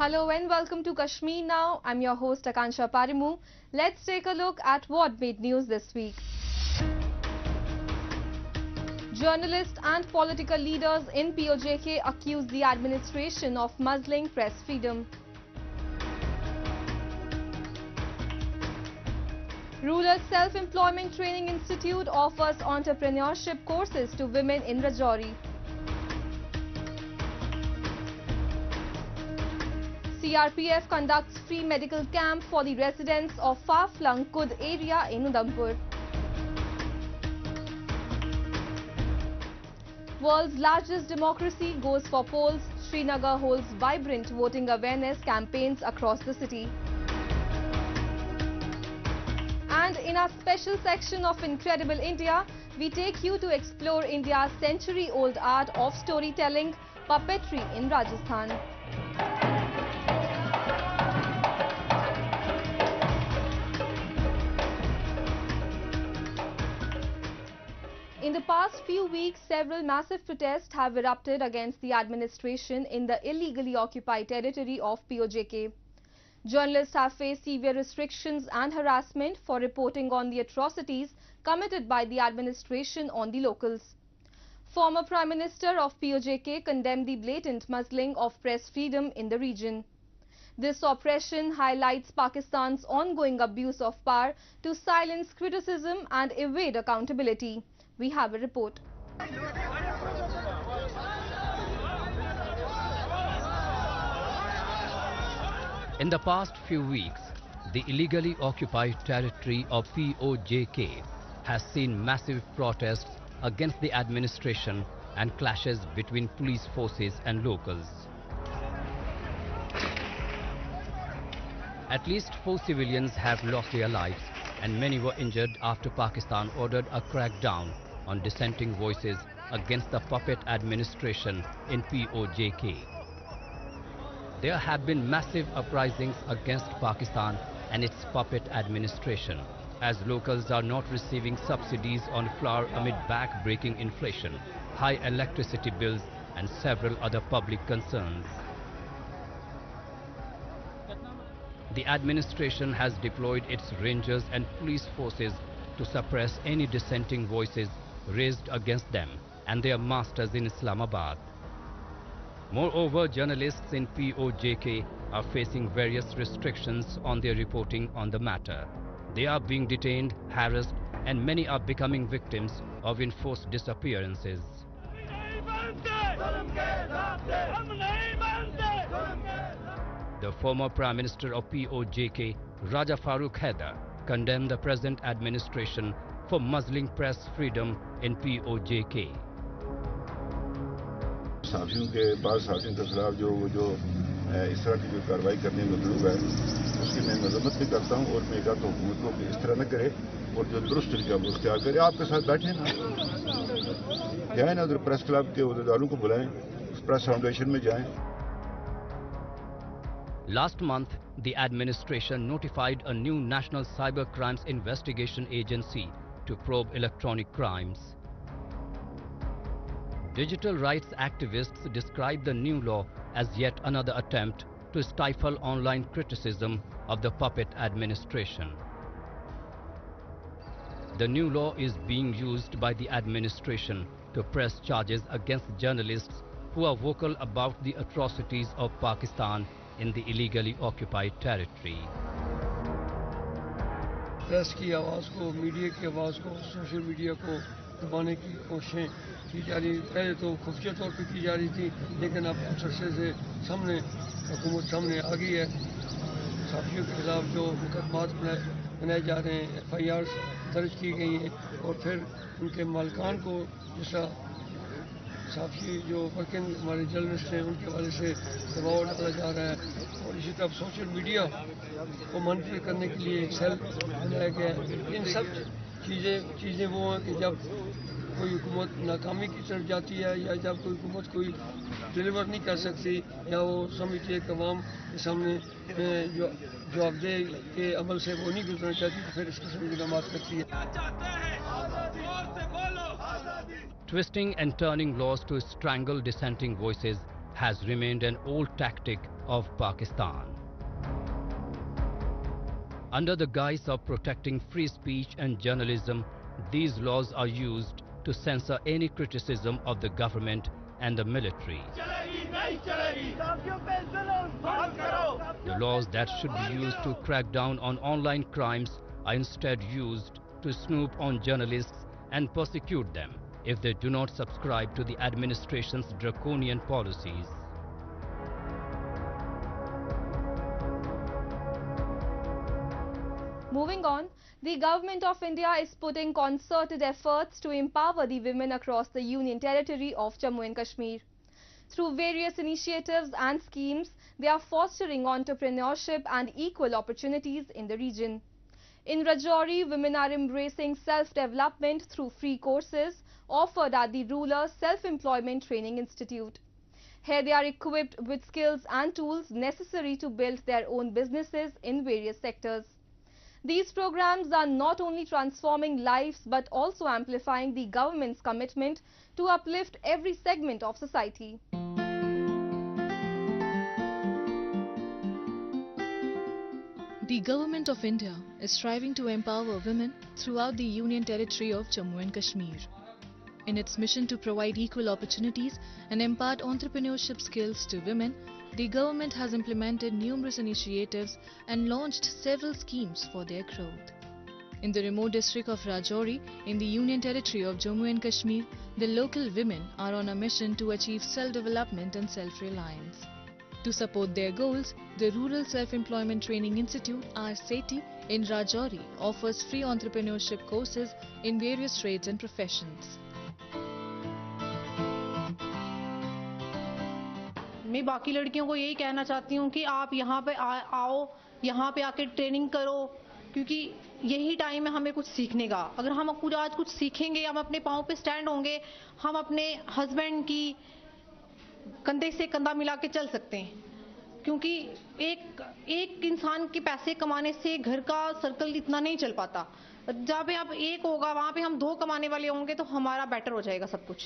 Hello and welcome to Kashmir Now. I'm your host Akansha Parimu. Let's take a look at what made news this week. Journalists and political leaders in POJK accuse the administration of muzzling press freedom. Rural Self-Employment Training Institute offers entrepreneurship courses to women in Rajouri. CRPF conducts free medical camp for the residents of far-flung Kud area in Udhampur. World's largest democracy goes for polls. Srinagar holds vibrant voting awareness campaigns across the city. And in our special section of Incredible India, we take you to explore India's century-old art of storytelling, puppetry in Rajasthan. In the past few weeks, several massive protests have erupted against the administration in the illegally occupied territory of POJK. Journalists have faced severe restrictions and harassment for reporting on the atrocities committed by the administration on the locals. Former Prime Minister of POJK condemned the blatant muzzling of press freedom in the region. This oppression highlights Pakistan's ongoing abuse of power to silence criticism and evade accountability. We have a report. In the past few weeks, the illegally occupied territory of POJK has seen massive protests against the administration and clashes between police forces and locals. At least 4 civilians have lost their lives and many were injured after Pakistan ordered a crackdown on dissenting voices against the puppet administration in POJK. There have been massive uprisings against Pakistan and its puppet administration, as locals are not receiving subsidies on flour amid back-breaking inflation, high electricity bills and several other public concerns. The administration has deployed its rangers and police forces to suppress any dissenting voices raised against them and their masters in Islamabad. Moreover, journalists in POJK are facing various restrictions on their reporting on the matter. They are being detained, harassed, and many are becoming victims of enforced disappearances. The former Prime Minister of POJK, Raja Farooq Haider, condemned the present administration for muzzling press freedom in POJK. साफियों के बाद साफियों के खिलाफ जो इस तरह की जो कार्रवाई करने में मतलूब है उसकी मैं मजम्मत भी करता हूँ और मैं कहता हूँ हुकूमत को कि इस तरह न करे और जो दुरुस्त तरीका वो इख्तियार करे। आपके साथ बैठे ना जाए ना उधर प्रेस क्लब के उहदेदारों को बुलाएं, प्रेस फाउंडेशन में जाएं। Last month, the administration notified a new National Cyber Crimes Investigation Agency to probe electronic crimes. Digital rights activists describe the new law as yet another attempt to stifle online criticism of the puppet administration. The new law is being used by the administration to press charges against journalists who are vocal about the atrocities of Pakistan in the illegally occupied territory. Press की आवाज़ को, media की आवाज़ को, social media को दबाने की कोशिशें की जा रही। पहले तो खुफिया तौर पर की जा रही थी, लेकिन अब कुछ अर्से से सामने हुकूमत सामने आ गई है। साफियों के खिलाफ जो मुकदमात बनाए जा रहे हैं, FIRs दर्ज की गई हैं और फिर उनके मालिकान को जैसा साफी जो वर्किंग हमारे जर्नलिस्ट हैं उनके हवाले से दबाव डाला जा रहा है और इसी तरह सोशल मीडिया को मॉनिटर करने के लिए एक सेल बनाया गया है। इन सब चीज़ें वो हैं कि जब कोई हुकूमत नाकामी की तरफ जाती है या जब कोई हुकूमत कोई डिलीवर नहीं कर सकती या वो समझती है कि अवाम के सामने जो जवाबदेही के अमल से वो नहीं गुजरना चाहती तो फिर इस किस्म की इक़दामात करती है। Twisting and turning laws to strangle dissenting voices has remained an old tactic of Pakistan. Under the guise of protecting free speech and journalism, these laws are used to censor any criticism of the government and the military. The laws that should be used to crack down on online crimes are instead used to snoop on journalists and persecute them if they do not subscribe to the administration's draconian policies. Moving on, the Government of India is putting concerted efforts to empower the women across the Union Territory of Jammu and Kashmir. Through various initiatives and schemes, they are fostering entrepreneurship and equal opportunities in the region. In Rajouri, women are embracing self-development through free courses offered at the Rural Self-Employment Training Institute. Here they are equipped with skills and tools necessary to build their own businesses in various sectors. These programs are not only transforming lives but also amplifying the government's commitment to uplift every segment of society. The Government of India is striving to empower women throughout the Union Territory of Jammu and Kashmir. In its mission to provide equal opportunities and impart entrepreneurship skills to women, the government has implemented numerous initiatives and launched several schemes for their growth. In the remote district of Rajouri, in the Union Territory of Jammu and Kashmir, the local women are on a mission to achieve self-development and self-reliance. To support their goals, the Rural Self-Employment Training Institute (RSETI) in Rajouri offers free entrepreneurship courses in various trades and professions. मैं बाकी लड़कियों को यही कहना चाहती हूँ कि आप यहाँ पे आओ, यहाँ पे आके ट्रेनिंग करो, क्योंकि यही टाइम है हमें कुछ सीखने का. अगर हम पूरा आज कुछ सीखेंगे, हम अपने पाँव पे स्टैंड होंगे, हम अपने हस्बैंड की कंधे से कंधा मिला के चल सकते हैं. क्योंकि एक इंसान के पैसे कमाने से घर का सर्कल इतना नहीं चल पाता. जहाँ पे आप एक होगा, वहाँ पे हम दो कमाने वाले होंगे तो हमारा बेटर हो जाएगा सब कुछ.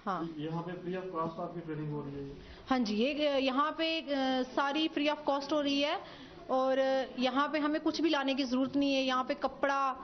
हाँ, यहाँ पे फ्री ऑफ कॉस्ट आपकी ट्रेनिंग हो रही है? हाँ जी, ये यहाँ पे सारी फ्री ऑफ कॉस्ट हो रही है और यहाँ पे हमें कुछ भी लाने की ज़रूरत नहीं है. यहाँ पे कपड़ा,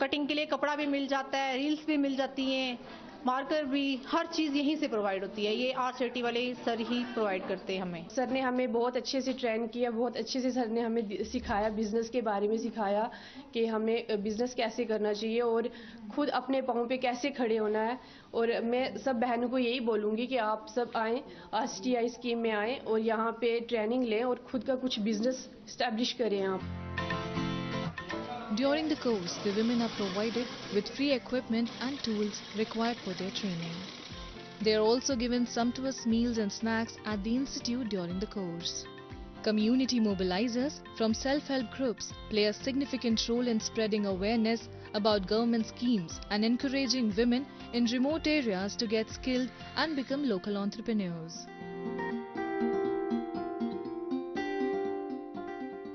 कटिंग के लिए कपड़ा भी मिल जाता है, रील्स भी मिल जाती हैं, मार्कर भी, हर चीज़ यहीं से प्रोवाइड होती है. ये RSETI वाले सर ही प्रोवाइड करते हैं हमें. सर ने हमें बहुत अच्छे से ट्रेन किया, बहुत अच्छे से सर ने हमें सिखाया, बिज़नेस के बारे में सिखाया कि हमें बिज़नेस कैसे करना चाहिए और खुद अपने पाँव पे कैसे खड़े होना है. और मैं सब बहनों को यही बोलूँगी कि आप सब आएँ, RSTI स्कीम में आएँ और यहाँ पे ट्रेनिंग लें और खुद का कुछ बिज़नेस इस्टेब्लिश करें आप. During the course, the women are provided with free equipment and tools required for their training. They are also given sumptuous meals and snacks at the institute during the course. Community mobilizers from self-help groups play a significant role in spreading awareness about government schemes and encouraging women in remote areas to get skilled and become local entrepreneurs.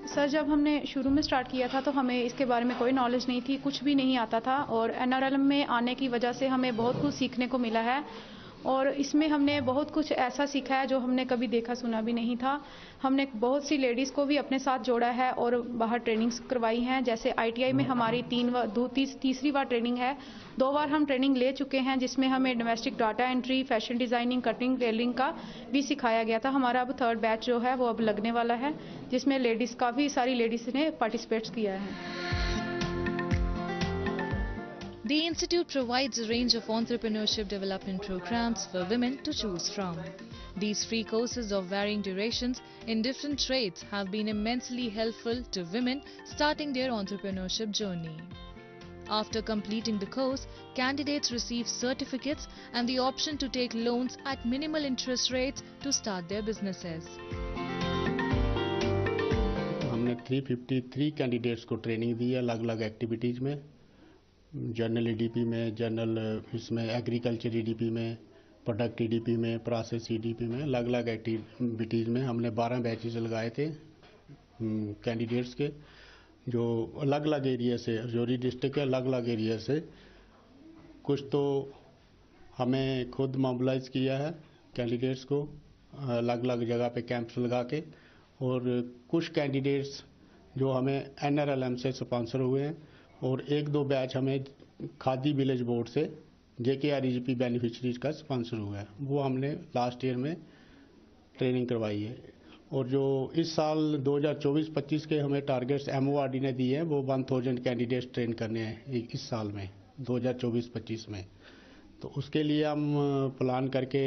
Sir, जब हमने शुरू में start किया था तो हमें इसके बारे में कोई नॉलेज नहीं थी, कुछ भी नहीं आता था. और NRLM में आने की वजह से हमें बहुत कुछ सीखने को मिला है और इसमें हमने बहुत कुछ ऐसा सीखा है जो हमने कभी देखा सुना भी नहीं था. हमने बहुत सी लेडीज़ को भी अपने साथ जोड़ा है और बाहर ट्रेनिंग्स करवाई हैं. जैसे ITI में हमारी तीसरी बार ट्रेनिंग है. 2 बार हम ट्रेनिंग ले चुके हैं जिसमें हमें domestic data entry, fashion designing, cutting, tailoring का भी सिखाया गया था. हमारा अब 3rd बैच जो है वो अब लगने वाला है जिसमें काफ़ी सारी लेडीज़ ने पार्टिसिपेट किया है. The institute provides a range of entrepreneurship development programs for women to choose from. These free courses of varying durations in different trades have been immensely helpful to women starting their entrepreneurship journey. After completing the course, candidates receive certificates and the option to take loans at minimal interest rates to start their businesses. हमने 353 candidates को training दी है अलग अलग activities में. General EDP में, general इसमें agriculture EDP में, product EDP में, प्रोसेस EDP में, अलग अलग एक्टिविटीज़ में हमने 12 बैचेस लगाए थे कैंडिडेट्स के, जो अलग अलग एरिया से, राजौरी डिस्ट्रिक्ट के अलग अलग एरिया से. कुछ तो हमें खुद मोबिलाइज किया है कैंडिडेट्स को अलग अलग जगह पे कैंप्स लगा के, और कुछ कैंडिडेट्स जो हमें NRLM से स्पॉन्सर हुए हैं, और 1-2 बैच हमें खादी विलेज बोर्ड से JKREGP बेनिफिशरीज का स्पॉन्सर हुआ है, वो हमने लास्ट ईयर में ट्रेनिंग करवाई है। और जो इस साल 2024-25 के हमें टारगेट्स MORD ने दिए हैं, वो 1000 कैंडिडेट्स ट्रेन करने हैं इस साल में 2024-25 में। तो उसके लिए हम प्लान करके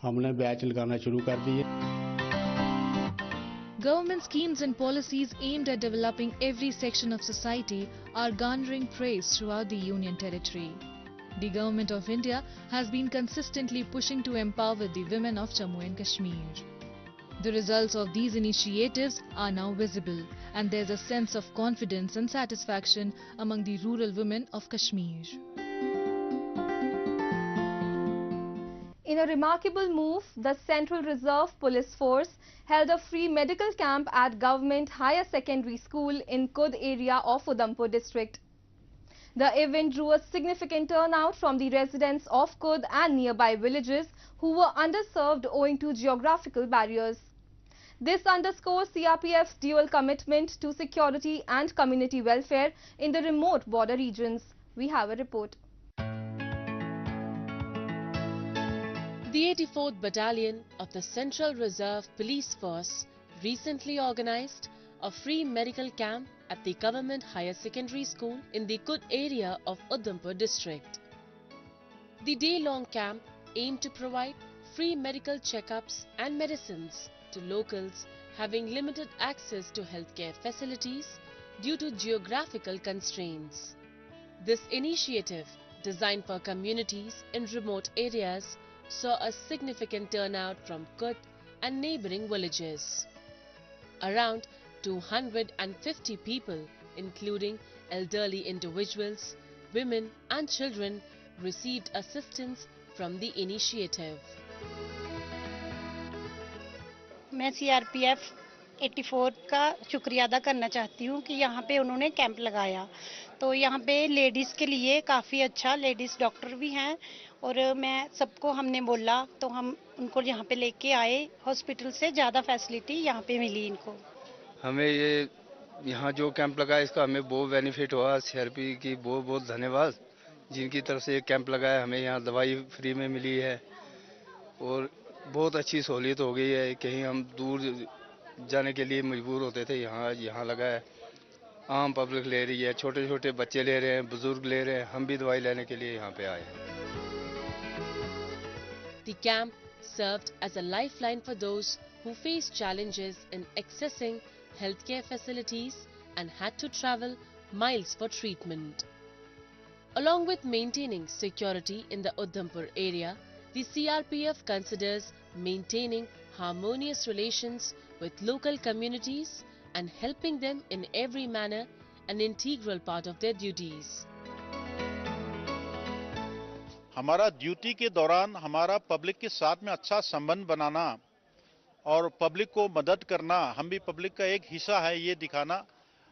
हमने बैच लगाना शुरू कर दिए। Government schemes and policies aimed at developing every section of society are garnering praise throughout the Union Territory. The Government of India has been consistently pushing to empower the women of Jammu and Kashmir. The results of these initiatives are now visible, and there's a sense of confidence and satisfaction among the rural women of Kashmir. In a remarkable move, the Central Reserve Police Force held a free medical camp at Government Higher Secondary School in Kud area of Udhampur district. The event drew a significant turnout from the residents of Kud and nearby villages who were underserved owing to geographical barriers. This underscores CRPF's dual commitment to security and community welfare in the remote border regions. We have a report. The 84th Battalion of the Central Reserve Police Force recently organized a free medical camp at the Government Higher Secondary School in the Kud area of Udhampur district. The day-long camp aimed to provide free medical checkups and medicines to locals having limited access to healthcare facilities due to geographical constraints. This initiative, designed for communities in remote areas, saw a significant turnout from Kud and neighboring villages. Around 250 people, including elderly individuals, women and children, received assistance from the initiative. मैं CRPF 84 का शुक्रिया अदा करना चाहती हूँ कि यहाँ पे उन्होंने कैंप लगाया, तो यहाँ पे लेडीज़ के लिए काफ़ी अच्छा, लेडीज़ डॉक्टर भी हैं, और मैं सबको हमने बोला तो हम उनको यहाँ पे लेके आए। हॉस्पिटल से ज़्यादा फैसिलिटी यहाँ पे मिली इनको। हमें ये यहाँ जो कैंप लगा इसका हमें बहुत बेनिफिट हुआ। CRP की बहुत बहुत धन्यवाद, जिनकी तरफ से ये कैंप लगाया। हमें यहाँ दवाई फ्री में मिली है और बहुत अच्छी सहूलियत हो गई है। कहीं हम दूर जाने के लिए मजबूर होते थे, यहाँ लगा है। आम पब्लिक ले रही है, छोटे छोटे बच्चे ले रहे हैं, बुजुर्ग ले रहे हैं, हम भी दवाई लेने के लिए यहाँ पे आए हैं। The camp served as a lifeline for those who faced challenges in accessing healthcare facilities and had to travel miles for treatment. Along with maintaining security in the Udhampur area, the CRPF considers maintaining harmonious relations with local communities and helping them in every manner an integral part of their duties. हमारा duty के दौरान हमारा public के साथ में अच्छा संबंध बनाना और पब्लिक को मदद करना, हम भी पब्लिक का एक हिस्सा है, ये दिखाना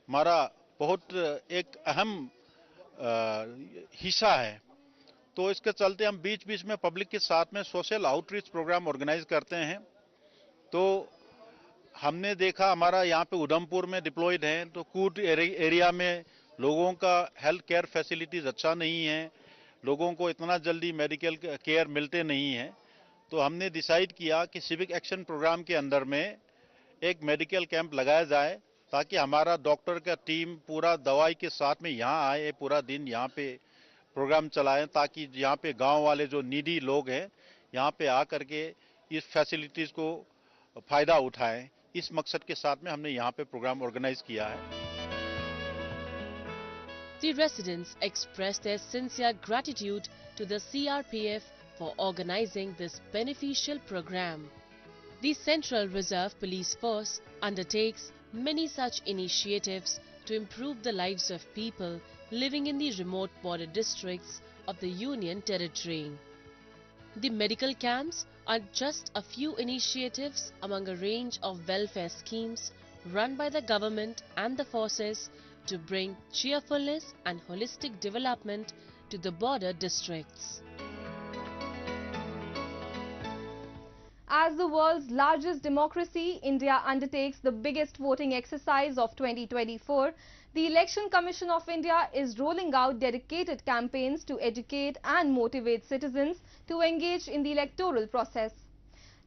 हमारा बहुत एक अहम हिस्सा है। तो इसके चलते हम बीच बीच में पब्लिक के साथ में सोशल आउटरीच प्रोग्राम ऑर्गेनाइज करते हैं। तो हमने देखा हमारा यहाँ पे उधमपुर में डिप्लॉयड हैं, तो कूट एरिया में लोगों का हेल्थ केयर फैसिलिटीज अच्छा नहीं है, लोगों को इतना जल्दी मेडिकल केयर मिलते नहीं है। तो हमने डिसाइड किया कि सिविक एक्शन प्रोग्राम के अंदर में एक मेडिकल कैंप लगाया जाए, ताकि हमारा डॉक्टर का टीम पूरा दवाई के साथ में यहाँ आए, पूरा दिन यहाँ पे प्रोग्राम चलाएं, ताकि यहाँ पे गांव वाले जो नीडी लोग हैं यहाँ पे आकर के इस फैसिलिटीज को फायदा उठाएं। इस मकसद के साथ में हमने यहाँ पे प्रोग्राम ऑर्गेनाइज किया है। The residents expressed their sincere gratitude to the CRPF for organizing this beneficial program. The Central Reserve Police Force undertakes many such initiatives to improve the lives of people living in the remote border districts of the Union Territory. The medical camps are just a few initiatives among a range of welfare schemes run by the government and the forces to bring cheerfulness and holistic development to the border districts. As the world's largest democracy, India undertakes the biggest voting exercise of 2024. The Election Commission of India is rolling out dedicated campaigns to educate and motivate citizens to engage in the electoral process.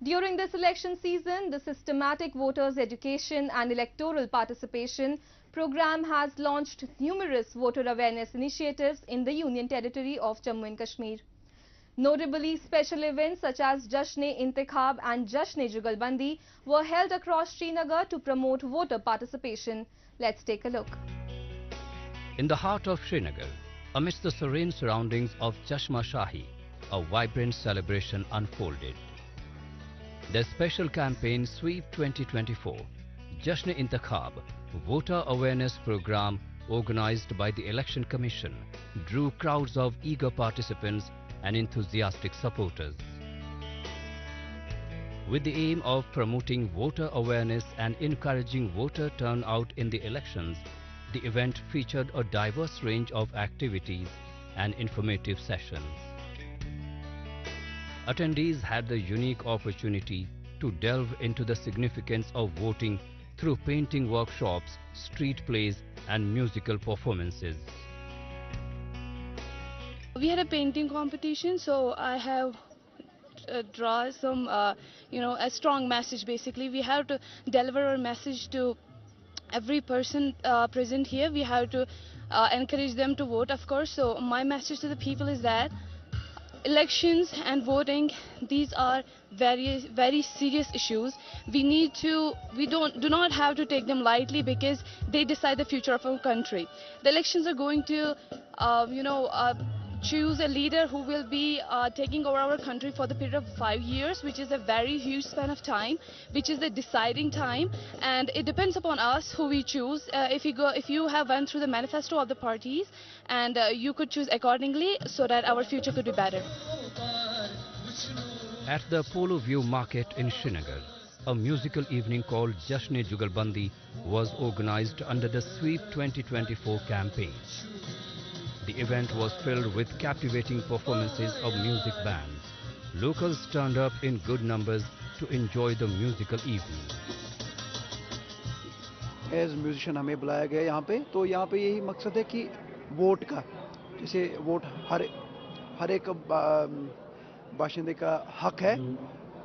During this election season, the Systematic Voters Education and Electoral Participation program has launched numerous voter awareness initiatives in the Union Territory of Jammu and Kashmir. Notably, special events such as Jasht-e-Intikhab and Jasht-e-Jugalbandi were held across Srinagar to promote voter participation. Let's take a look. In the heart of Srinagar, amidst the serene surroundings of Chashma Shahi, a vibrant celebration unfolded. The special campaign Sweep 2024, Jasht-e-Intikhab, voter awareness program organized by the Election Commission, drew crowds of eager participants and enthusiastic supporters. With the aim of promoting voter awareness and encouraging voter turnout in the elections, the event featured a diverse range of activities and informative sessions. Attendees had the unique opportunity to delve into the significance of voting through painting workshops, street plays and musical performances. We had a painting competition, so I have draw some, a strong message. Basically, we have to deliver our message to every person present here. We have to encourage them to vote, of course. So my message to the people is that elections and voting, these are very, very serious issues. We do not have to take them lightly because they decide the future of our country. The elections are going to, choose a leader who will be taking over our country for the period of 5 years, which is a very huge span of time, which is the deciding time, and it depends upon us who we choose. If you have went through the manifesto of the parties, and you could choose accordingly so that our future could be better. At the Polo View Market in Srinagar, a musical evening called Jasht-e-Jugalbandi was organized under the Sweep 2024 campaign. The event was filled with captivating performances of music bands. Locals turned up in good numbers to enjoy the musical evening. As musician हमें बुलाया गया यहाँ पे, तो यहाँ पे यही मकसद है कि वोट का, जैसे वोट हर एक बाशिंदे का हक है,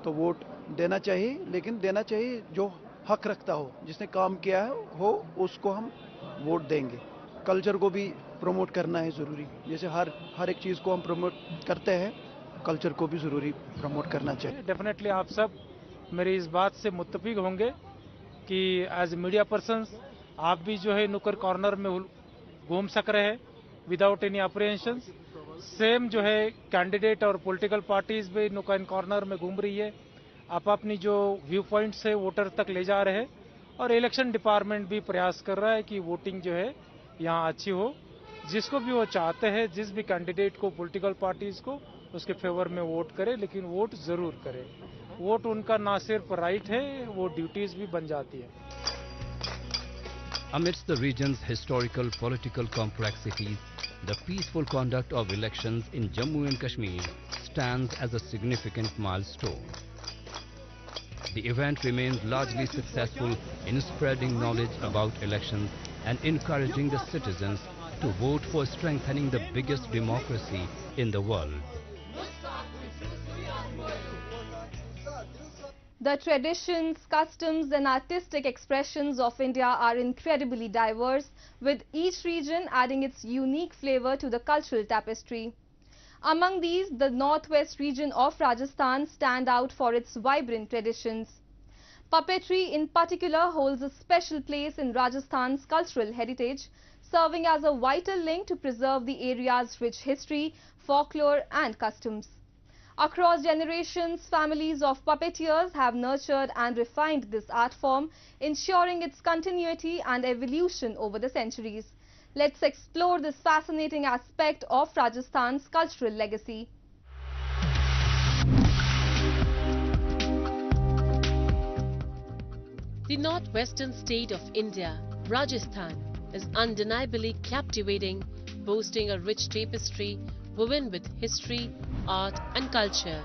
तो वोट देना चाहिए, लेकिन देना चाहिए जो हक रखता हो, जिसने काम किया हो उसको हम वोट देंगे. कल्चर को भी प्रमोट करना है ज़रूरी, जैसे हर एक चीज़ को हम प्रमोट करते हैं, कल्चर को भी ज़रूरी प्रमोट करना चाहिए. डेफिनेटली आप सब मेरी इस बात से मुत्तफिक होंगे कि एज मीडिया पर्सन्स आप भी जो है नुक्कड़ कॉर्नर में घूम सक रहे हैं विदाउट एनी अप्रीहेंशंस. सेम जो है कैंडिडेट और पॉलिटिकल पार्टीज भी नुक्कड़ कॉर्नर में घूम रही है, आप अपनी जो व्यू पॉइंट से वोटर तक ले जा रहे हैं, और इलेक्शन डिपार्टमेंट भी प्रयास कर रहा है कि वोटिंग जो है यहाँ अच्छी हो. जिसको भी वो चाहते हैं, जिस भी कैंडिडेट को, पॉलिटिकल पार्टीज को, उसके फेवर में वोट करे, लेकिन वोट जरूर करे. वोट उनका ना सिर्फ राइट है, वो ड्यूटीज भी बन जाती है. Amidst the region's historical political complexities, the peaceful conduct of elections in Jammu and Kashmir stands as a significant milestone. The event remains largely successful in spreading knowledge about elections and encouraging the citizens to vote for strengthening the biggest democracy in the world. The traditions, customs and artistic expressions of India are incredibly diverse, with each region adding its unique flavor to the cultural tapestry. Among these, the northwest region of Rajasthan stand out for its vibrant traditions. Puppetry in particular holds a special place in Rajasthan's cultural heritage, serving as a vital link to preserve the area's rich history, folklore and customs. Across generations, families of puppeteers have nurtured and refined this art form, ensuring its continuity and evolution over the centuries. Let's explore this fascinating aspect of Rajasthan's cultural legacy. The northwestern state of India, Rajasthan, is undeniably captivating, boasting a rich tapestry woven with history, art and culture.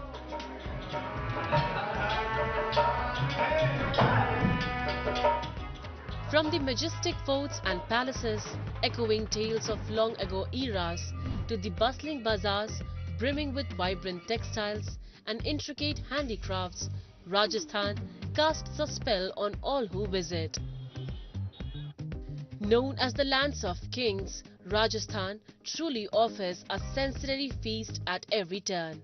From the majestic forts and palaces, echoing tales of long ago eras, to the bustling bazaars, brimming with vibrant textiles and intricate handicrafts, Rajasthan casts a spell on all who visit. Known as the lands of kings, Rajasthan truly offers a sensory feast at every turn.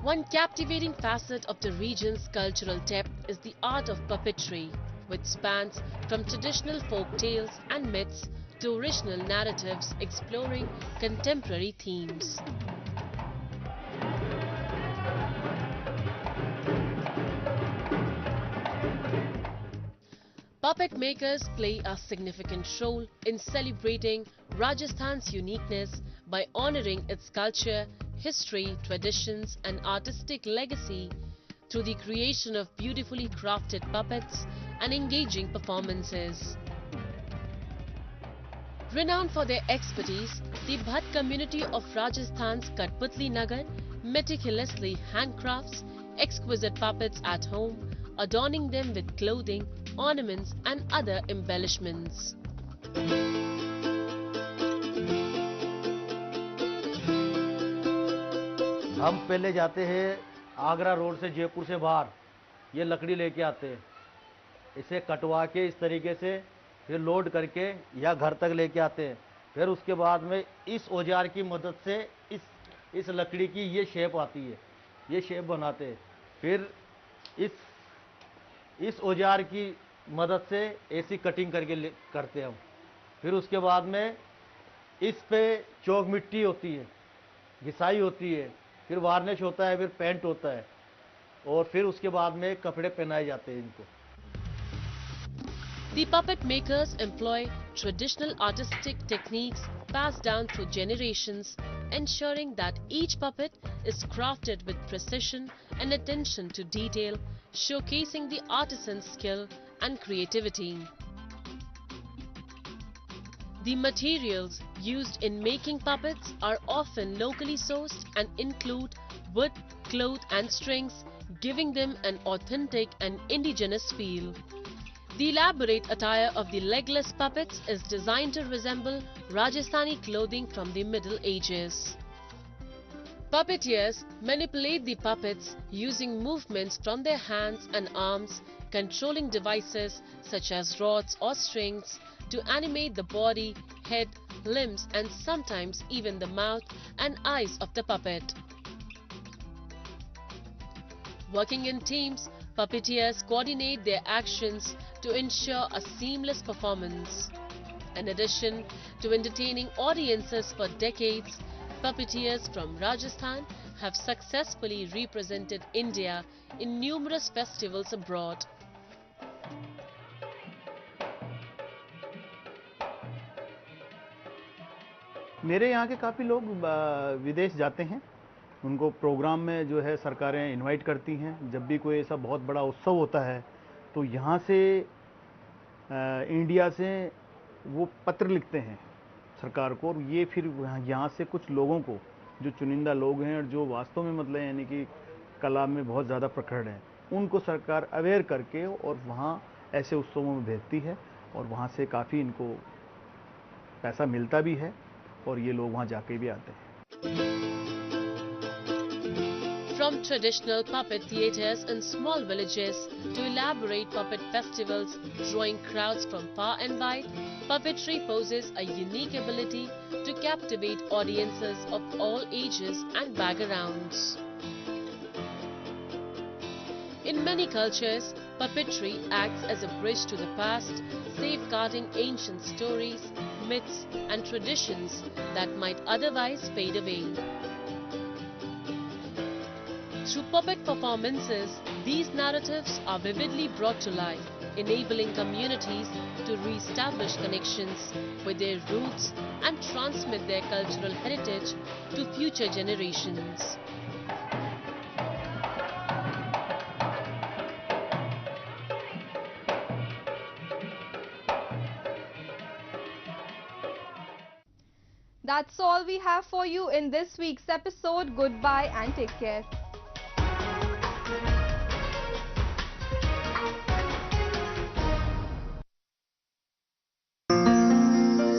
One captivating facet of the region's cultural depth is the art of puppetry, which spans from traditional folk tales and myths to original narratives exploring contemporary themes. Puppet makers play a significant role in celebrating Rajasthan's uniqueness by honoring its culture, history, traditions and artistic legacy through the creation of beautifully crafted puppets and engaging performances. Renowned for their expertise, the Bhat community of Rajasthan's Katputli Nagar meticulously handcrafts exquisite puppets at home, adorning them with clothing, ornaments and other embellishments. हम पहले जाते हैं Agra road से जयपुर से बाहर, ये लकड़ी लेके आते हैं, इसे कटवा के इस तरीके से फिर लोड करके या घर तक लेके आते हैं। फिर उसके बाद में इस औजार की मदद से इस लकड़ी की ये शेप आती है, ये शेप बनाते हैं। फिर इस औजार की मदद से ऐसी कटिंग करके करते हैं हम। फिर उसके बाद में इस पे चौक मिट्टी होती है, घिसाई होती है, फिर वार्निश होता है, फिर पेंट होता है और फिर उसके बाद में कपड़े पहनाए जाते हैं इनको। The puppet makers employ traditional artistic techniques passed down through generations, ensuring that each puppet is crafted with precision and attention to detail, showcasing the artisan's skill and creativity. The materials used in making puppets are often locally sourced and include wood, cloth and strings, giving them an authentic and indigenous feel. The elaborate attire of the legless puppets is designed to resemble Rajasthani clothing from the Middle Ages. Puppeteers manipulate the puppets using movements from their hands and arms, controlling devices such as rods or strings to animate the body, head, limbs and sometimes even the mouth and eyes of the puppet. Working in teams, puppeteers coordinate their actions to ensure a seamless performance. In addition to entertaining audiences for decades, puppeteers from Rajasthan have successfully represented India in numerous festivals abroad. मेरे यहाँ के काफ़ी लोग विदेश जाते हैं, उनको programme में जो है सरकारें इनवाइट करती हैं। जब भी कोई ऐसा बहुत बड़ा उत्सव होता है तो यहाँ से इंडिया से वो पत्र लिखते हैं सरकार को और ये फिर यहाँ से कुछ लोगों को, जो चुनिंदा लोग हैं और जो वास्तव में मतलब यानी कि कला में बहुत ज़्यादा प्रखर हैं, उनको सरकार अवेयर करके और वहाँ ऐसे उत्सवों में भेजती है और वहाँ से काफ़ी इनको पैसा मिलता भी है और ये लोग वहाँ जाके भी आते हैं। From traditional puppet theatres in small villages to elaborate puppet festivals drawing crowds from far and wide, puppetry poses a unique ability to captivate audiences of all ages and backgrounds. In many cultures, puppetry acts as a bridge to the past, safeguarding ancient stories, myths and traditions that might otherwise fade away. Through puppet performances, these narratives are vividly brought to life, enabling communities to re-establish connections with their roots and transmit their cultural heritage to future generations. That's all we have for you in this week's episode. Goodbye and take care.